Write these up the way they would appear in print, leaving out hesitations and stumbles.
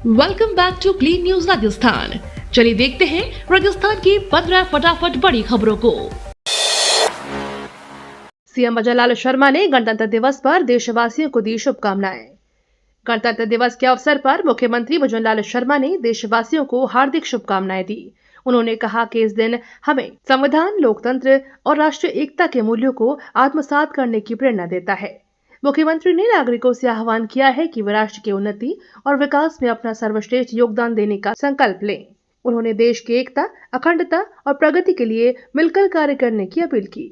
Welcome back to clean news Rajasthan. चलिए देखते हैं राजस्थान की 15 फटाफट बड़ी खबरों को। सीएम भजनलाल शर्मा ने गणतंत्र दिवस पर देशवासियों को दी शुभकामनाएं। गणतंत्र दिवस के अवसर पर मुख्यमंत्री भजनलाल शर्मा ने देशवासियों को हार्दिक शुभकामनाएं दी। उन्होंने कहा कि इस दिन हमें संविधान, लोकतंत्र और राष्ट्रीय एकता के मूल्यों को आत्मसात करने की प्रेरणा देता है। मुख्यमंत्री ने नागरिकों से आह्वान किया है कि वे राष्ट्र की उन्नति और विकास में अपना सर्वश्रेष्ठ योगदान देने का संकल्प लें। उन्होंने देश की एकता, अखंडता और प्रगति के लिए मिलकर कार्य करने की अपील की।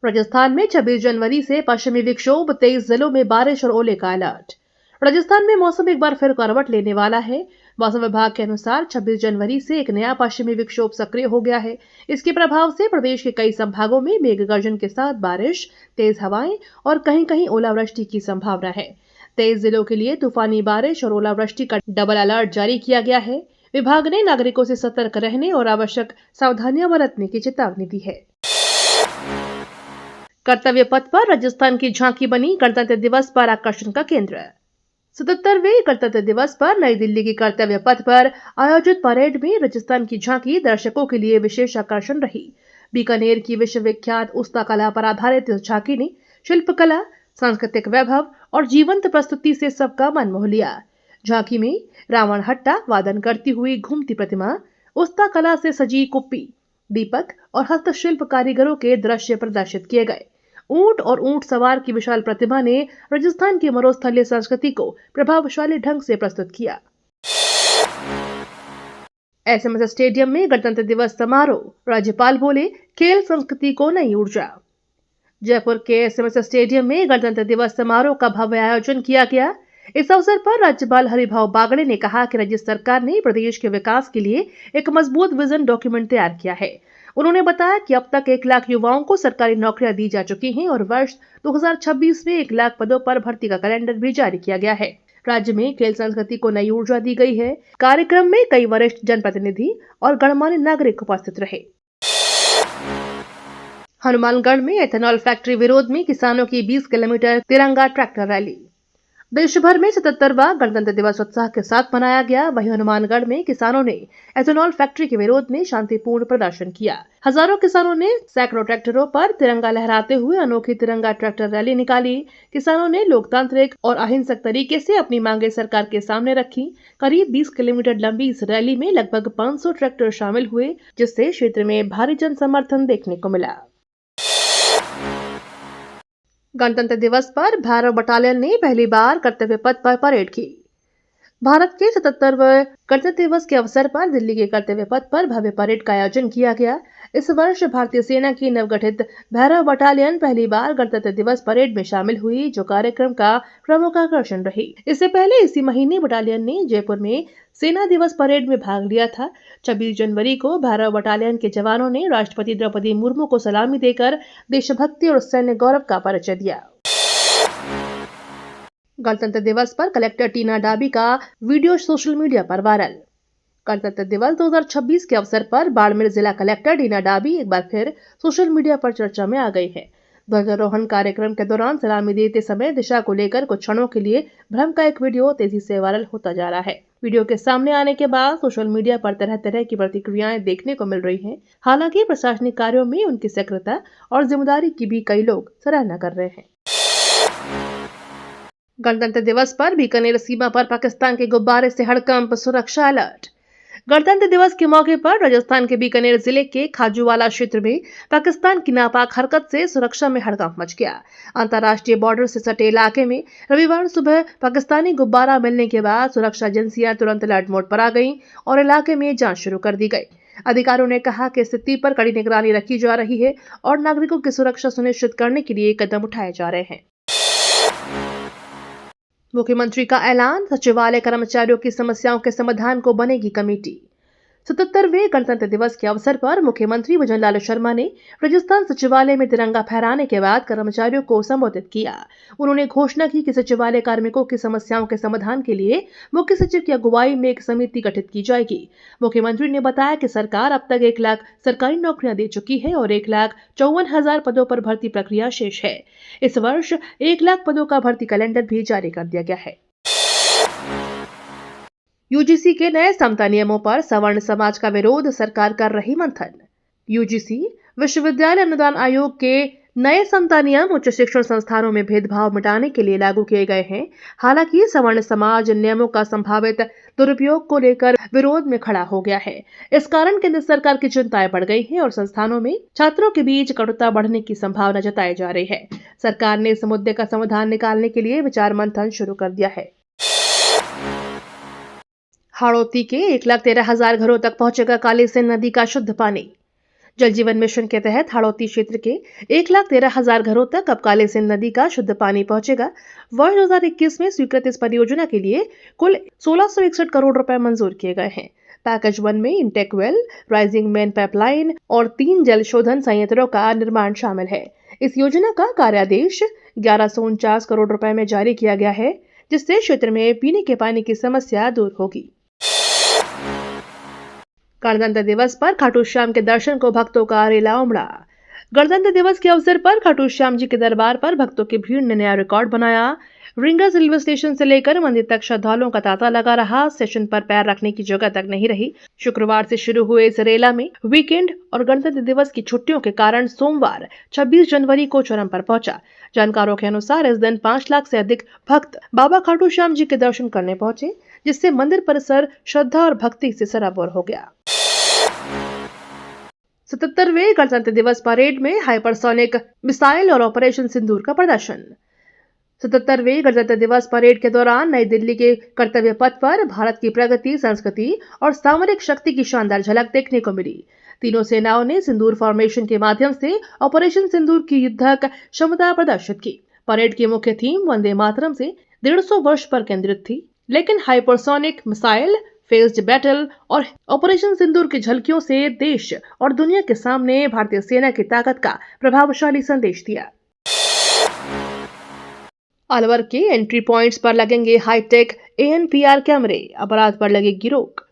राजस्थान में 26 जनवरी से पश्चिमी विक्षोभ, 23 जिलों में बारिश और ओले का अलर्ट। राजस्थान में मौसम एक बार फिर करवट लेने वाला है। मौसम विभाग के अनुसार 26 जनवरी से एक नया पश्चिमी विक्षोभ सक्रिय हो गया है। इसके प्रभाव से प्रदेश के कई संभागों में मेघ गर्जन के साथ बारिश, तेज हवाएं और कहीं कहीं ओलावृष्टि की संभावना है। 23 जिलों के लिए तूफानी बारिश और ओलावृष्टि का डबल अलर्ट जारी किया गया है। विभाग ने नागरिकों से सतर्क रहने और आवश्यक सावधानियां बरतने की चेतावनी दी है। कर्तव्य पथ पर राजस्थान की झांकी बनी गणतंत्र दिवस पर आकर्षण का केंद्र। 77वें गणतंत्र दिवस पर नई दिल्ली की कर्तव्य पथ पर आयोजित परेड में राजस्थान की झांकी दर्शकों के लिए विशेष आकर्षण रही। बीकानेर की विश्वविख्यात उस्ता कला पर आधारित इस झांकी ने शिल्पकला, सांस्कृतिक वैभव और जीवंत प्रस्तुति से सबका मन मोह लिया। झांकी में रावण हट्टा वादन करती हुई घूमती प्रतिमा, उस्ता कला से सजी कुप्पी, दीपक और हस्तशिल्प कारीगरों के दृश्य प्रदर्शित किए गए। ऊंट और ऊंट सवार की विशाल प्रतिमा ने राजस्थान की मरुस्थलीय संस्कृति को प्रभावशाली ढंग से प्रस्तुत किया। एसएमएस स्टेडियम में गणतंत्र दिवस समारोह, राज्यपाल बोले खेल संस्कृति को नई ऊर्जा। जयपुर के एसएमएस स्टेडियम में गणतंत्र दिवस समारोह का भव्य आयोजन किया गया। इस अवसर पर राज्यपाल हरिभाऊ बागड़े ने कहा कि राज्य सरकार ने प्रदेश के विकास के लिए एक मजबूत विजन डॉक्यूमेंट तैयार किया है। उन्होंने बताया कि अब तक 1 लाख युवाओं को सरकारी नौकरियां दी जा चुकी हैं और वर्ष 2026 में 1 लाख पदों पर भर्ती का कैलेंडर भी जारी किया गया है। राज्य में खेल संस्कृति को नई ऊर्जा दी गई है। कार्यक्रम में कई वरिष्ठ जनप्रतिनिधि और गणमान्य नागरिक उपस्थित रहे। हनुमानगढ़ में एथेनॉल फैक्ट्री विरोध में किसानों की 20 किलोमीटर तिरंगा ट्रैक्टर रैली। देश भर में 77वां गणतंत्र दिवस उत्साह के साथ मनाया गया। वहीं हनुमानगढ़ में किसानों ने एथेनॉल फैक्ट्री के विरोध में शांतिपूर्ण प्रदर्शन किया। हजारों किसानों ने सैकड़ों ट्रैक्टरों पर तिरंगा लहराते हुए अनोखी तिरंगा ट्रैक्टर रैली निकाली। किसानों ने लोकतांत्रिक और अहिंसक तरीके से अपनी मांगे सरकार के सामने रखी। करीब 20 किलोमीटर लंबी इस रैली में लगभग 500 ट्रैक्टर शामिल हुए, जिससे क्षेत्र में भारी जन समर्थन देखने को मिला। गणतंत्र दिवस पर भैरव बटालियन ने पहली बार कर्तव्य पथ पर परेड की। भारत के 77वें गणतंत्र दिवस के अवसर पर दिल्ली के कर्तव्य पथ पर भव्य परेड का आयोजन किया गया। इस वर्ष भारतीय सेना की नवगठित भैरव बटालियन पहली बार गणतंत्र दिवस परेड में शामिल हुई, जो कार्यक्रम का प्रमुख आकर्षण रही। इससे पहले इसी महीने बटालियन ने जयपुर में सेना दिवस परेड में भाग लिया था। 26 जनवरी को भैरव बटालियन के जवानों ने राष्ट्रपति द्रौपदी मुर्मू को सलामी देकर देशभक्ति और सैन्य गौरव का परिचय दिया। गणतंत्र दिवस पर कलेक्टर टीना डाबी का वीडियो सोशल मीडिया पर वायरल। गणतंत्र दिवस 2026 के अवसर पर बाड़मेर जिला कलेक्टर टीना डाबी एक बार फिर सोशल मीडिया पर चर्चा में आ गई है। ध्वजारोहण कार्यक्रम के दौरान सलामी देते समय दिशा को लेकर कुछ क्षणों के लिए भ्रम का एक वीडियो तेजी से वायरल होता जा रहा है। वीडियो के सामने आने के बाद सोशल मीडिया पर तरह तरह की प्रतिक्रियाएं देखने को मिल रही हैं। हालांकि प्रशासनिक कार्यों में उनकी सक्रियता और जिम्मेदारी की भी कई लोग सराहना कर रहे हैं। गणतंत्र दिवस पर बीकानेर सीमा पर पाकिस्तान के गुब्बारे से हड़कंप, सुरक्षा अलर्ट। गणतंत्र दिवस के मौके पर राजस्थान के बीकानेर जिले के खाजूवाला क्षेत्र में पाकिस्तान की नापाक हरकत से सुरक्षा में हड़कंप मच गया। अंतर्राष्ट्रीय बॉर्डर से सटे इलाके में रविवार सुबह पाकिस्तानी गुब्बारा मिलने के बाद सुरक्षा एजेंसियां तुरंत अलर्ट मोड पर आ गईं और इलाके में जांच शुरू कर दी गई। अधिकारियों ने कहा कि स्थिति पर कड़ी निगरानी रखी जा रही है और नागरिकों की सुरक्षा सुनिश्चित करने के लिए कदम उठाए जा रहे हैं। मुख्यमंत्री का ऐलान, सचिवालय कर्मचारियों की समस्याओं के समाधान को बनेगी कमेटी। 77वें गणतंत्र दिवस के अवसर पर मुख्यमंत्री भजनलाल शर्मा ने राजस्थान सचिवालय में तिरंगा फहराने के बाद कर्मचारियों को संबोधित किया। उन्होंने घोषणा की कि सचिवालय कार्मिकों की समस्याओं के समाधान के लिए मुख्य सचिव की अगुवाई में एक समिति गठित की जाएगी। मुख्यमंत्री ने बताया कि सरकार अब तक 1 लाख सरकारी नौकरियां दे चुकी है और 1,54,000 पदों पर भर्ती प्रक्रिया शेष है। इस वर्ष 1 लाख पदों का भर्ती कैलेंडर भी जारी कर दिया गया है। यूजीसी के नए समता नियमों पर सवर्ण समाज का विरोध, सरकार कर रही मंथन। यूजीसी विश्वविद्यालय अनुदान आयोग के नए समता नियम उच्च शिक्षण संस्थानों में भेदभाव मिटाने के लिए लागू किए गए हैं। हालांकि सवर्ण समाज इन नियमों का संभावित दुरुपयोग को लेकर विरोध में खड़ा हो गया है। इस कारण केंद्र सरकार की चिंताएं बढ़ गई हैं और संस्थानों में छात्रों के बीच कटुता बढ़ने की संभावना जताई जा रही है। सरकार ने इस मुद्दे का समाधान निकालने के लिए विचार मंथन शुरू कर दिया है। हाड़ौती के 1,13,000 घरों तक पहुंचेगा कालीसिंध नदी का शुद्ध पानी। जल जीवन मिशन के तहत हाड़ौती क्षेत्र के 1,13,000 घरों तक अब कालीसिंध नदी का शुद्ध पानी पहुंचेगा। वर्ष 2021 में स्वीकृत इस परियोजना के लिए कुल 1661 करोड़ रुपए मंजूर किए गए हैं। पैकेज 1 में intake well, rising main pipeline और 3 जल शोधन संयंत्रों का निर्माण शामिल है। इस योजना का कार्यादेश 1149 करोड़ रुपए में जारी किया गया है, जिससे क्षेत्र में पीने के पानी की समस्या दूर होगी। गणतंत्र दिवस पर खाटू श्याम के दर्शन को भक्तों का रेला उमड़ा। गणतंत्र दिवस के अवसर पर खाटू श्याम जी के दरबार पर भक्तों की भीड़ ने नया रिकॉर्ड बनाया। रिंगर्स रेलवे स्टेशन से लेकर मंदिर तक श्रद्धालुओं का तांता लगा रहा। स्टेशन पर पैर रखने की जगह तक नहीं रही। शुक्रवार से शुरू हुए इस रेला में वीकेंड और गणतंत्र दिवस की छुट्टियों के कारण सोमवार 26 जनवरी को चरम पर पहुंचा। जानकारों के अनुसार इस दिन 5 लाख से अधिक भक्त बाबा खाटू श्याम जी के दर्शन करने पहुंचे, जिससे मंदिर परिसर श्रद्धा और भक्ति से सराबोर हो गया। 77वें गणतंत्र दिवस परेड में हाइपरसोनिक मिसाइल और ऑपरेशन सिंदूर का प्रदर्शन। 77वें गणतंत्र दिवस परेड के दौरान नई दिल्ली के कर्तव्य पथ पर भारत की प्रगति, संस्कृति और सामरिक शक्ति की शानदार झलक देखने को मिली। तीनों सेनाओं ने सिंदूर फॉर्मेशन के माध्यम से ऑपरेशन सिंदूर की युद्धक क्षमता प्रदर्शित की। परेड की मुख्य थीम वंदे मातरम से 150 वर्ष पर केंद्रित थी, लेकिन हाइपरसोनिक मिसाइल, फेस्ड बैटल और ऑपरेशन सिंदूर की झलकियों से देश और दुनिया के सामने भारतीय सेना की ताकत का प्रभावशाली संदेश दिया। अलवर के एंट्री पॉइंट्स पर लगेंगे हाईटेक ANPR कैमरे, अपराध पर लगेगी रोक।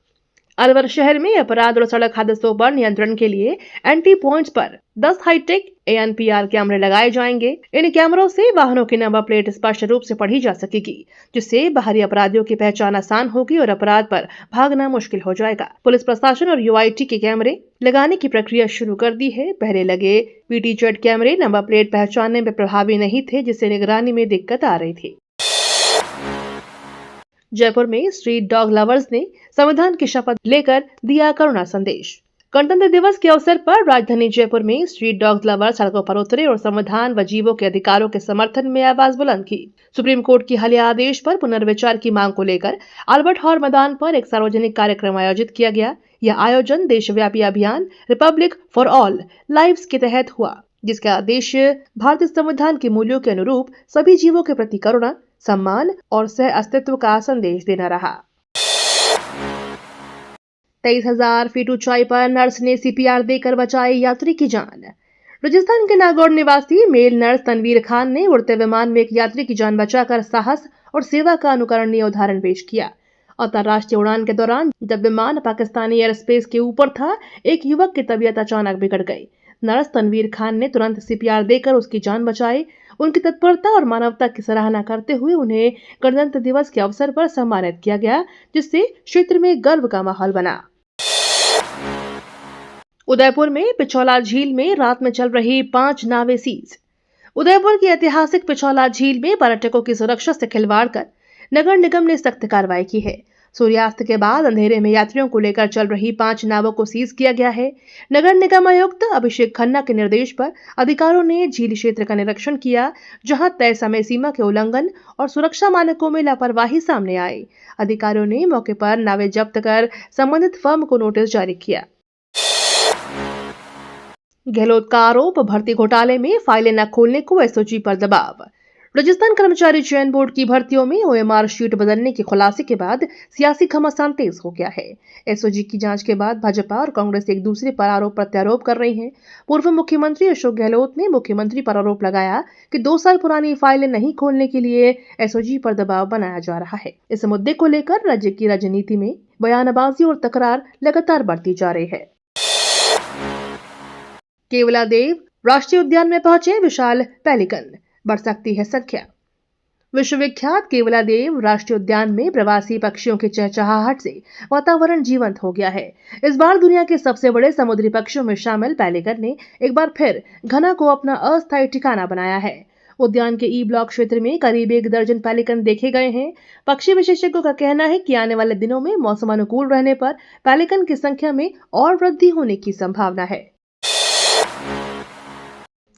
अलवर शहर में अपराध और सड़क हादसों पर नियंत्रण के लिए एंट्री पॉइंट्स पर 10 हाईटेक ANPR कैमरे लगाए जाएंगे। इन कैमरों से वाहनों की नंबर प्लेट स्पष्ट रूप से पढ़ी जा सकेगी, जिससे बाहरी अपराधियों की पहचान आसान होगी और अपराध पर भागना मुश्किल हो जाएगा। पुलिस प्रशासन और UIT के कैमरे लगाने की प्रक्रिया शुरू कर दी है। पहले लगे PTZ कैमरे नंबर प्लेट पहचानने में प्रभावी नहीं थे, जिससे निगरानी में दिक्कत आ रही थी। जयपुर में स्ट्रीट डॉग लवर्स ने संविधान की शपथ लेकर दिया करुणा संदेश। गणतंत्र दिवस के अवसर पर राजधानी जयपुर में स्ट्रीट डॉग लवर्स सड़कों पर उतरे और संविधान व जीवों के अधिकारों के समर्थन में आवाज बुलंद की। सुप्रीम कोर्ट की हालिया आदेश पर पुनर्विचार की मांग को लेकर अल्बर्ट हॉल मैदान पर एक सार्वजनिक कार्यक्रम आयोजित किया गया। यह आयोजन देशव्यापी अभियान रिपब्लिक फॉर ऑल लाइव्स के तहत हुआ, जिसका उद्देश्य भारतीय संविधान के मूल्यों के अनुरूप सभी जीवों के प्रति करुणा, सम्मान और सह अस्तित्व का संदेश देना रहा। 23,000 फीट ऊंचाई पर नर्स ने CPR देकर बचाई यात्री की जान। राजस्थान के नागौर निवासी मेल नर्स तनवीर खान ने उड़ते विमान में एक यात्री की जान बचाकर साहस और सेवा का अनुकरणीय उदाहरण पेश किया। अंतर्राष्ट्रीय उड़ान के दौरान जब विमान पाकिस्तानी एयर स्पेस के ऊपर था, एक युवक की तबीयत अचानक बिगड़ गई। नर्स तनवीर खान ने तुरंत CPR देकर उसकी जान बचाई। उनकी तत्परता और मानवता की सराहना करते हुए उन्हें गणतंत्र दिवस के अवसर पर सम्मानित किया गया, जिससे क्षेत्र में गर्व का माहौल बना। उदयपुर में पिछौला झील में रात में चल रही 5 नावें सीज। उदयपुर की ऐतिहासिक पिछौला झील में पर्यटकों की सुरक्षा से खिलवाड़ कर नगर निगम ने सख्त कार्रवाई की है। सूर्यास्त के बाद अंधेरे में यात्रियों को लेकर चल रही 5 नावों को सीज किया गया है। नगर निगम आयुक्त अभिषेक खन्ना के निर्देश पर अधिकारियों ने झील क्षेत्र का निरीक्षण किया, जहां तय समय सीमा के उल्लंघन और सुरक्षा मानकों में लापरवाही सामने आई। अधिकारियों ने मौके पर नावें जब्त कर संबंधित फर्म को नोटिस जारी किया। गहलोत का आरोप, भर्ती घोटाले में फाइलें न खोलने को SOG पर दबाव। राजस्थान कर्मचारी चयन बोर्ड की भर्तियों में OMR शीट बदलने के खुलासे के बाद सियासी घमासान तेज हो गया है। SOG की जांच के बाद भाजपा और कांग्रेस एक दूसरे पर आरोप प्रत्यारोप कर रही हैं। पूर्व मुख्यमंत्री अशोक गहलोत ने मुख्यमंत्री पर आरोप लगाया कि 2 साल पुरानी फाइलें नहीं खोलने के लिए SOG पर दबाव बनाया जा रहा है। इस मुद्दे को लेकर राज्य की राजनीति में बयानबाजी और तकरार लगातार बढ़ती जा रही है। केवलादेव राष्ट्रीय उद्यान में पहुंचे विशाल पेलिकन, बढ़ सकती है संख्या। विश्वविख्यात केवलादेव राष्ट्रीय उद्यान में प्रवासी पक्षियों की चहचहाहट से वातावरण जीवंत हो गया है। इस बार दुनिया के सबसे बड़े समुद्री पक्षियों में शामिल पेलिकन ने एक बार फिर घना को अपना अस्थायी ठिकाना बनाया है। उद्यान के ई ब्लॉक क्षेत्र में करीब 1 दर्जन पेलिकन देखे गए हैं। पक्षी विशेषज्ञों का कहना है कि आने वाले दिनों में मौसम अनुकूल रहने पर पेलिकन की संख्या में और वृद्धि होने की संभावना है।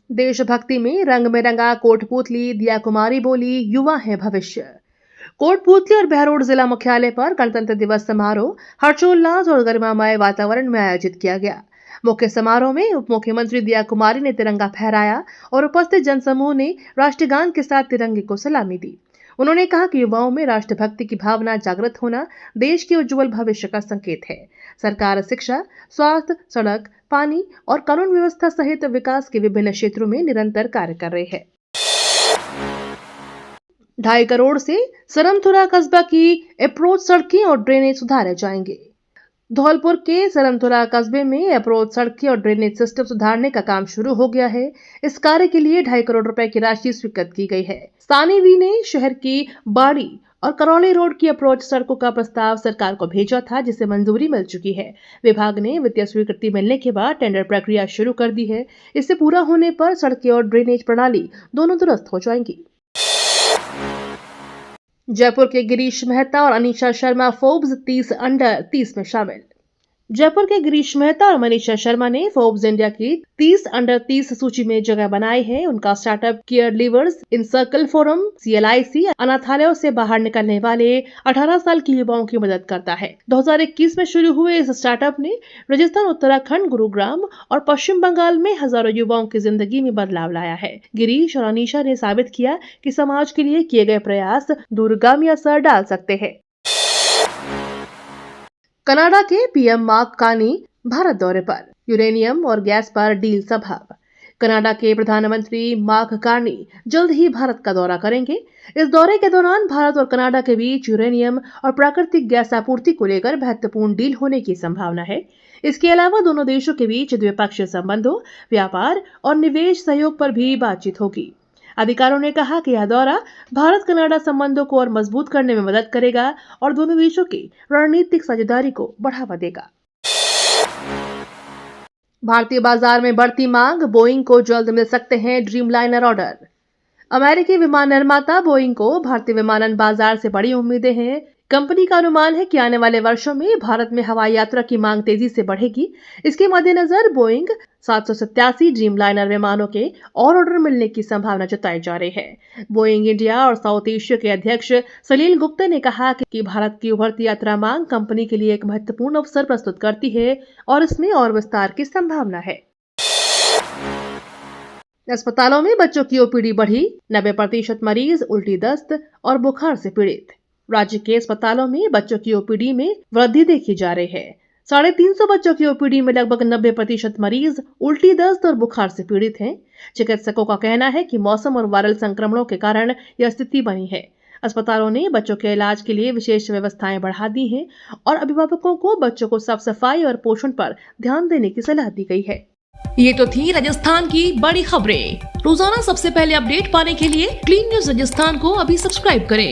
देशभक्ति में रंग में रंगा कोटपूतली, दिया कुमारी बोली, युवा है भविष्य। कोटपूतली और बहरोड जिला मुख्यालय पर गणतंत्र दिवस समारोह हर्षोल्लास और गरिमामय वातावरण में आयोजित किया गया। मुख्य समारोह में उप मुख्यमंत्री दिया कुमारी ने तिरंगा फहराया और उपस्थित जनसमूह ने राष्ट्रगान के साथ तिरंगे को सलामी दी। उन्होंने कहा कि युवाओं में राष्ट्रभक्ति की भावना जागृत होना देश के उज्जवल भविष्य का संकेत है। सरकार शिक्षा, स्वास्थ्य, सड़क, पानी और कानून व्यवस्था सहित विकास के विभिन्न क्षेत्रों में निरंतर कार्य कर रही है। 2.5 करोड़ से सरमथुरा कस्बा की अप्रोच सड़कें और ड्रेनेज सुधारे जाएंगे। धौलपुर के सरमथुरा कस्बे में अप्रोच सड़कें और ड्रेनेज सिस्टम सुधारने का काम शुरू हो गया है। इस कार्य के लिए 2.5 करोड़ रुपए की राशि स्वीकृत की गई है। स्थानीय वी ने शहर की बाड़ी और करौली रोड की अप्रोच सड़कों का प्रस्ताव सरकार को भेजा था, जिसे मंजूरी मिल चुकी है। विभाग ने वित्तीय स्वीकृति मिलने के बाद टेंडर प्रक्रिया शुरू कर दी है। इससे पूरा होने पर सड़कें और ड्रेनेज प्रणाली दोनों दुरुस्त हो जाएंगी। जयपुर के गिरीश मेहता और अनीशा शर्मा फोर्ब्स 30 अंडर 30 में शामिल। जयपुर के गिरीश मेहता और मनीषा शर्मा ने फोर्ब्स इंडिया की 30 अंडर 30 सूची में जगह बनाई है। उनका स्टार्टअप केयर लीवर्स इन सर्कल फोरम CLIC अनाथालयों से बाहर निकलने वाले 18 साल की युवाओं की मदद करता है। 2021 में शुरू हुए इस स्टार्टअप ने राजस्थान, उत्तराखंड, गुरुग्राम और पश्चिम बंगाल में हजारों युवाओं की जिंदगी में बदलाव लाया है। गिरीश और अनीशा ने साबित किया कि समाज के लिए किए गए प्रयास दूरगामी असर डाल सकते हैं। कनाडा के PM मार्क कार्नी भारत दौरे पर। यूरेनियम और गैस पर डील संभव। कनाडा के प्रधानमंत्री मार्क कार्नी जल्द ही भारत का दौरा करेंगे। इस दौरे के दौरान भारत और कनाडा के बीच यूरेनियम और प्राकृतिक गैस आपूर्ति को लेकर महत्वपूर्ण डील होने की संभावना है। इसके अलावा दोनों देशों के बीच द्विपक्षीय संबंधों, व्यापार और निवेश सहयोग पर भी बातचीत होगी। अधिकारियों ने कहा कि यह दौरा भारत कनाडा संबंधों को और मजबूत करने में मदद करेगा और दोनों देशों की रणनीतिक साझेदारी को बढ़ावा देगा। भारतीय बाजार में बढ़ती मांग, बोइंग को जल्द मिल सकते हैं ड्रीमलाइनर ऑर्डर। अमेरिकी विमान निर्माता बोइंग को भारतीय विमानन बाजार से बड़ी उम्मीदें हैं। कंपनी का अनुमान है कि आने वाले वर्षों में भारत में हवाई यात्रा की मांग तेजी से बढ़ेगी। इसके मद्देनजर बोइंग 787 ड्रीमलाइनर विमानों के और ऑर्डर मिलने की संभावना जताई जा रही है। बोइंग इंडिया और साउथ एशिया के अध्यक्ष सलील गुप्ता ने कहा कि भारत की उभरती यात्रा मांग कंपनी के लिए एक महत्वपूर्ण अवसर प्रस्तुत करती है और इसमें और विस्तार की संभावना है। अस्पतालों में बच्चों की OPD बढ़ी, 90% मरीज उल्टी, दस्त और बुखार से पीड़ित। राज्य के अस्पतालों में बच्चों की OPD में वृद्धि देखी जा रही है। 350 बच्चों की OPD में लगभग 90% मरीज उल्टी, दस्त और बुखार से पीड़ित हैं। चिकित्सकों का कहना है कि मौसम और वायरल संक्रमणों के कारण यह स्थिति बनी है। अस्पतालों ने बच्चों के इलाज के लिए विशेष व्यवस्थाएं बढ़ा दी हैं और अभिभावकों को बच्चों को साफ सफाई और पोषण पर ध्यान देने की सलाह दी गई है। ये तो थी राजस्थान की बड़ी खबरें। रोजाना सबसे पहले अपडेट पाने के लिए क्लीन न्यूज राजस्थान को अभी सब्सक्राइब करें।